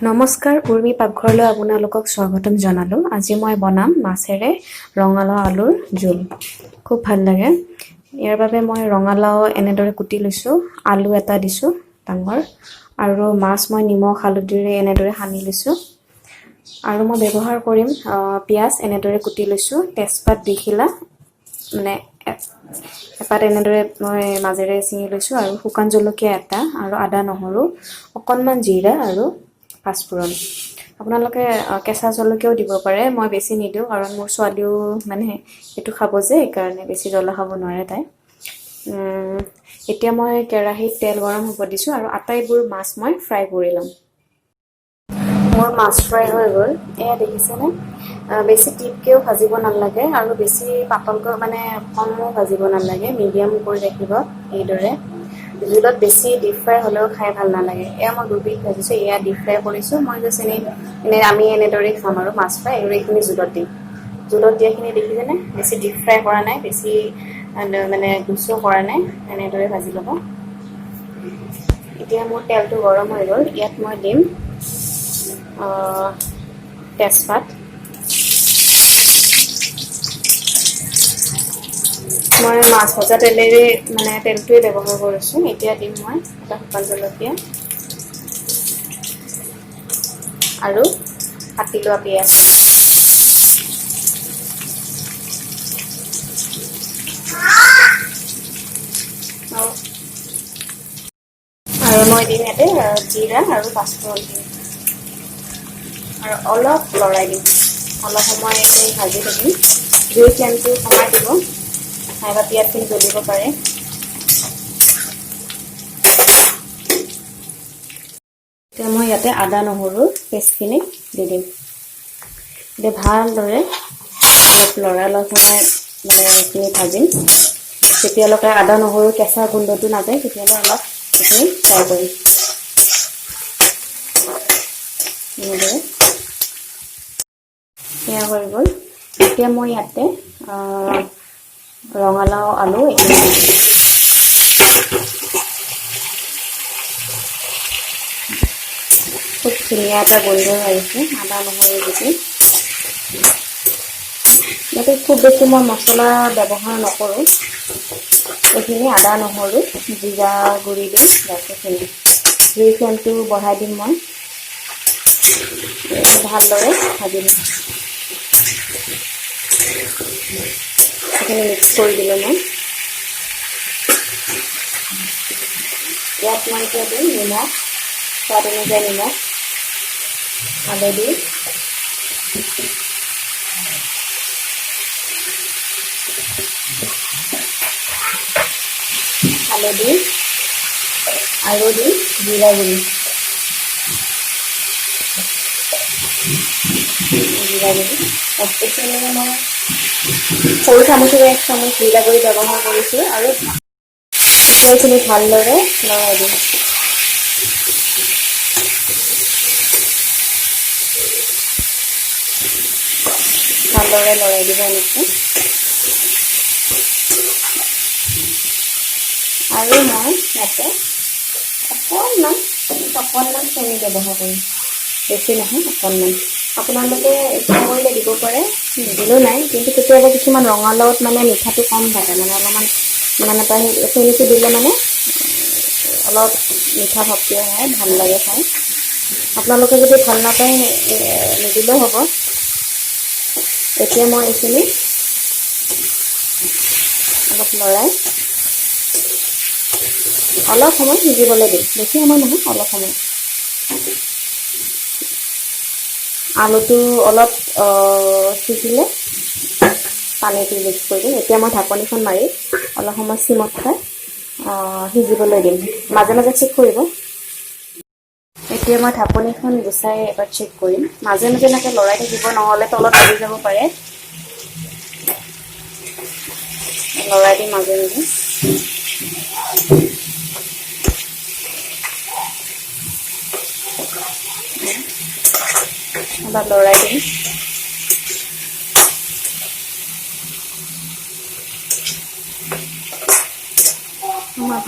নমস্কাৰ, উৰ্মি পাকঘৰলৈ আপোনালোকক স্বাগতম জনালোঁ। আজি মই বনাম মাছেৰে ৰঙালাও আলুৰ জোল। খুব ভাল লাগে। ইয়াৰ বাবে মই ৰঙালাও এনেদৰে কুটি লৈছোঁ, আলু এটা দিছোঁ ডাঙৰ, আৰু মাছ মই নিমখ হালধিৰে এনেদৰে সানি লৈছোঁ। আৰু মই ব্যৱহাৰ কৰিম পিঁয়াজ এনেদৰে কুটি লৈছোঁ, তেজপাত দুখিলা মানে এপাত এনেদৰে মই মাজেৰে ছিঙি লৈছোঁ, আৰু শুকান জলকীয়া এটা, আৰু আদা নহৰু অকণমান, জিৰা আৰু পাঁচফোৰণ। আপোনালোকে কেঁচা জলকীয়াও দিব পাৰে, মই বেছি নিদিওঁ কাৰণ মোৰ ছোৱালীও মানে এইটো খাব যে, সেইকাৰণে বেছি জ্বলা খাব নোৱাৰে তাই। এতিয়া মই কেৰাহীত তেল গৰম হ'ব দিছোঁ আৰু আটাইবোৰ মাছ মই ফ্ৰাই কৰি ল'ম। মোৰ মাছ ফ্ৰাই হৈ গ'ল, এয়া দেখিছেনে? বেছি টিপকৈও ভাজিব নালাগে আৰু বেছি পাতলকৈ মানে কমো ভাজিব নালাগে, মিডিয়াম কৰি ৰাখিব। এইদৰে জোলত বেছি ডিপ ফ্ৰাই হ'লেও খাই ভাল নালাগে। এয়া মই দুবিধ ভাজিছোঁ, এয়া ডিপ ফ্ৰাই কৰিছোঁ। মই জাষ্ট আমি এনেদৰেই খাম আৰু মাছ ফ্ৰাই, আৰু এইখিনি জোলত দিম। জোলত দিয়াখিনি দেখিছেনে? বেছি ডিপ ফ্ৰাই কৰা নাই, বেছি মানে গুচিও কৰা নাই, এনেদৰে ভাজি ল'ব। এতিয়া মোৰ তেলটো গৰম হৈ গ'ল, ইয়াত মই দিম তেজপাত, মই মাছ ভজা তেলেৰে মানে তেলটোৱে ব্যৱহাৰ কৰিছোঁ। এতিয়া দিম মই এটা শুকান জলকীয়া আৰু কাটি লোৱা পিঁয়াজ। আৰু মই দিম ইয়াতে জিৰা আৰু পাঁচফোৰণ দিম, আৰু অলপ লৰাই দিম। অলপ সময় এইখিনি ভাজি থাকিম। জুইৰ ফ্লেমটো কমাই দিব, নাইবা পিঁয়াজখিনি জ্বলিব পাৰে। এতিয়া মই ইয়াতে আদা নহৰুৰ পেষ্টখিনি দি দিম। এতিয়া ভালদৰে অলপ লৰাই সময় মানে এইখিনি ভাজিম। যেতিয়ালৈকে আদা নহৰুৰ কেঁচা গোন্ধটো নাযায়, তেতিয়ালৈ অলপ এইখিনি ফ্ৰাই কৰিম। এনেদৰে সেয়া হৈ গ'ল। এতিয়া মই ইয়াতে ৰঙালাও আলু এইখিনি দিম। খুব ধুনীয়া এটা গোন্ধ আহিছে আদা নহৰু দিছোঁ। ইয়াতে খুব বেছি মই মছলা ব্যৱহাৰ নকৰোঁ। এইখিনি আদা নহৰু জিৰা গুড়ি দিম, এইখিনি জুইৰ ফ্লেমটো বঢ়াই দিম। মই ভালদৰে ভাজি দিম। এইখিনি মিক্স কৰি দিলোঁ মই। ইয়াত মই এতিয়া দিম নিমখ, সোৱাদ অনুযায়ী নিমখ, হালধি, আৰু দিম জিৰা গুড়ি। এইখিনি মই সৰু চামুচেৰে 1 চামুচ জিৰা গুড়ি ব্যৱহাৰ কৰিছোঁ, আৰু এইখিনি ভালদৰে লৰাই দিম। ভালদৰে লৰাই দিব এনেকৈ। আৰু মই ইয়াতে অকণমান চেনি ব্যৱহাৰ কৰিম, বেছি নহয়, অকণমান। আপোনালোকে ইচ্ছা কৰিলে দিব পাৰে, নিদিলেও নাই। কিন্তু কেতিয়াবা কিছুমান ৰঙালাওত মানে মিঠাটো কম থাকে, মানে অলপমান মানে চেনিটো দিলে মানে অলপ মিঠা ভাৱটো আহে, ভাল লাগে খাই। আপোনালোকে যদি ভাল নাপায় নিদিলেও হ'ব। এতিয়া মই এইখিনি অলপ লৰাই অলপ সময় সিজিবলৈ দিম, বেছি সময় নহয়, অলপ সময়। আলুটো অলপ সিজিলে পানীটো মিক্স কৰি দিম। এতিয়া মই ঢাকনিখন মাৰি অলপ সময় চিমত থৈ সিজিবলৈ দিম। মাজে মাজে চেক কৰিব। এতিয়া মই ঢাকনিখন গুচাই এবাৰ চেক কৰিম। মাজে মাজে এনেকৈ লৰাই থাকিব, নহ'লে তলত লাগি যাব পাৰে। লৰাই দিম মাজে মাজে। এবাৰ লৰাই দিম।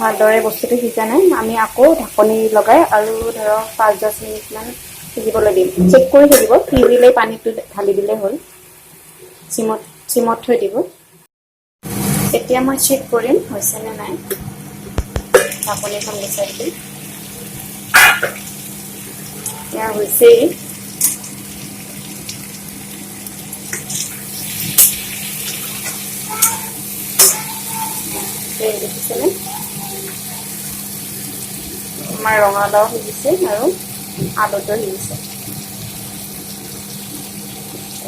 ভালদৰে বস্তুটো সিজা নাই, আমি আকৌ ঢাকনি লগাই আৰু ধৰক 5-10 মিনিটমান সিজিবলৈ দিম। চেক কৰি থাকিব, সিজিলে পানীটো ঢালি দিলে হ'ল। চিমত থৈ দিব। এতিয়া মই চেক কৰিম হৈছেনে নাই। ঢাকনিখন গুচাই দিম। এয়া হৈছেই। দেখিছেনে? আমাৰ ৰঙালাও সিজিছে আৰু আলুটো সিজিছে।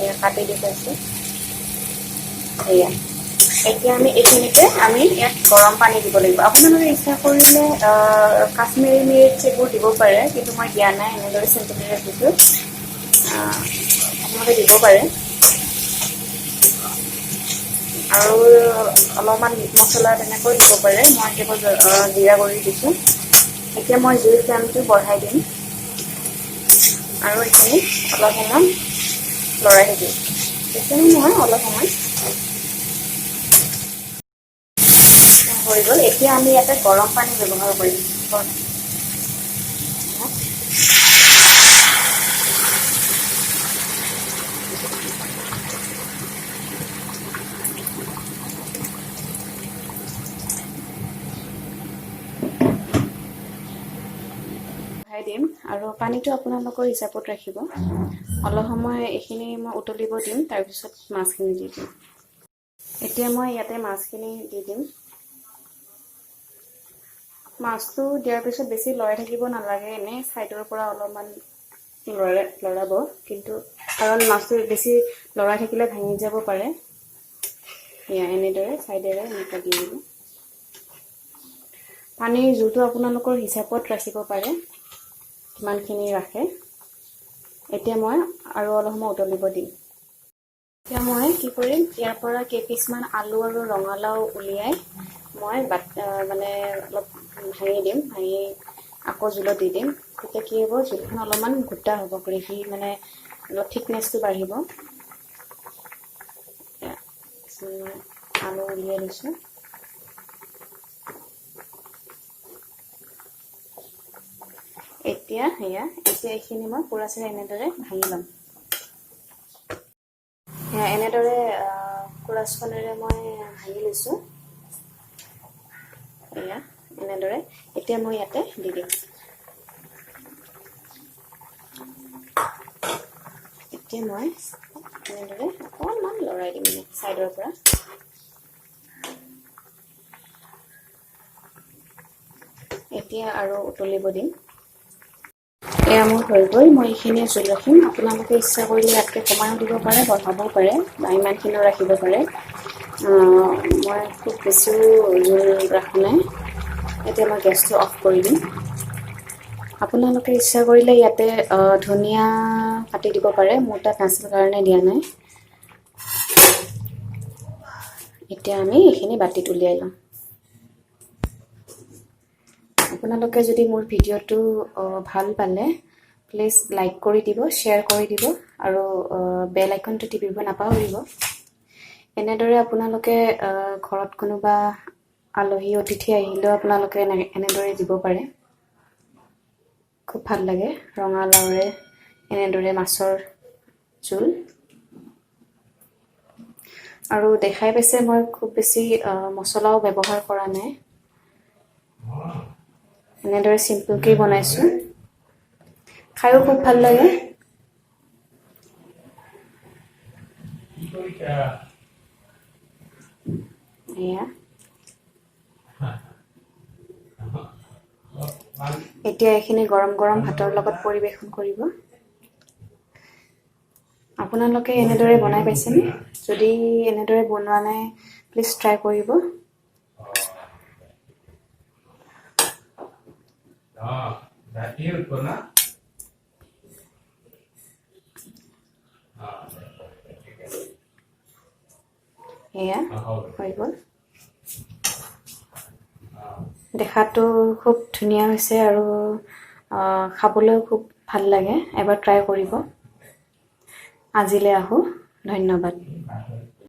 এয়া কাটি দি থৈছোঁ। এয়া এতিয়া এইখিনিতে ইয়াত গৰম পানী দিব লাগিব। আপোনালোকে ইচ্ছা কৰিলে কাশ্মীৰী মিৰ্চ এইবোৰ দিব পাৰে, কিন্তু মই দিয়া নাই, এনেদৰে চিম্পুলকৈ দিছোঁ। আপোনালোকে দিব পাৰে। আৰু অলপমান মিট মছলা তেনেকৈ দিব পাৰে। মই কেৱল জিৰা গুড়ি দিছোঁ। এতিয়া মই জুইৰ ফ্লেমটো বঢ়াই দিম আৰু এইখিনি অলপ সময় লৰাই থাকিম। বেছি নহয়, অলপ সময় হৈ গ'ল। এতিয়া আমি ইয়াতে গৰম পানী ব্যৱহাৰ কৰিম। দিম আৰু পানীটো আপোনালোকৰ হিচাপত ৰাখিব। অলপ সময় এইখিনি মই উতলিব দিম, তাৰপিছত মাছখিনি দি দিম। এতিয়া মই ইয়াতে মাছখিনি দি দিম। মাছটো দিয়াৰ পিছত বেছি লৰাই থাকিব নালাগে, এনেই ছাইডৰ পৰা অলপমান লৰাব, কিন্তু কাৰণ মাছটো বেছি লৰাই থাকিলে ভাঙি যাব পাৰে। এয়া এনেদৰে ছাইডেৰে এনেকৈ দি দিব। পানীৰ জোৰটো আপোনালোকৰ হিচাপত ৰাখিব পাৰে, কিমানখিনি ৰাখে। এতিয়া মই আৰু অলপ সময় উতলিব দিম। এতিয়া মই কি কৰিম, ইয়াৰ পৰা কেইপিচমান আলু আৰু ৰঙালাও উলিয়াই মই মানে অলপ ভাঙি দিম। ভাঙি আকৌ জোলত দি দিম। তেতিয়া কি হ'ব, জোলখন অলপমান গোটা হ'ব, গ্ৰেভি মানে অলপ থিকনেছটো বাঢ়িব। আলু উলিয়াই দিছোঁ। এতিয়া এইখিনি মই পুৰাচেৰে এনেদৰে ভাঙি ল'ম। এনেদৰে কুৰাচখনেৰে মই ভাঙি লৈছোঁ। এনেদৰে এতিয়া মই ইয়াতে দি দিম। এতিয়া মই এনেদৰে অকণমান লৰাই দিম ছাইডৰ পৰা। এতিয়া আৰু উতলিব দিম। এয়া মোৰ হৈ গ'ল। মই এইখিনিয়ে জোল ৰাখিম। আপোনালোকে ইচ্ছা কৰিলে ইয়াতকৈ কমাইও দিব পাৰে, বঢ়াবও পাৰে বা ইমানখিনিও ৰাখিব পাৰে। মই খুব বেছিও জোল ৰখা নাই। এতিয়া মই গেছটো অফ কৰি দিম। আপোনালোকে ইচ্ছা কৰিলে ইয়াতে ধনিয়া কাটি দিব পাৰে, মোৰ তাত নাছিল কাৰণে দিয়া নাই। এতিয়া আমি এইখিনি বাতিত উলিয়াই ল'ম। আপোনালোকে যদি মোৰ ভিডিঅ'টো ভাল পালে প্লিজ লাইক কৰি দিব, শ্বেয়াৰ কৰি দিব আৰু বেল আইকনটো টিপিব নাপাহৰিব। এনেদৰে আপোনালোকে ঘৰত কোনোবা আলহী অতিথি আহিলেও আপোনালোকে এনেদৰে দিব পাৰে। খুব ভাল লাগে ৰঙালাওৰে এনেদৰে মাছৰ জোল। আৰু দেখাই পাইছে মই খুব বেছি মছলাও ব্যৱহাৰ কৰা নাই। এনেদৰে চিম্পুলকৈ বনাইছোঁ। খায়ো খুব ভাল লাগে। এয়া এতিয়া এইখিনি গৰম গৰম ভাতৰ লগত পৰিৱেশন কৰিব। আপোনালোকে এনেদৰে বনাই পাইছেনে? যদি এনেদৰে বনোৱা নাই প্লিজ ট্ৰাই কৰিব। এয়া হৈ গ'ল। দেখাতো খুব ধুনীয়া হৈছে আৰু খাবলৈও খুব ভাল লাগে। এবাৰ ট্ৰাই কৰিব। আজিলৈ আহোঁ। ধন্যবাদ।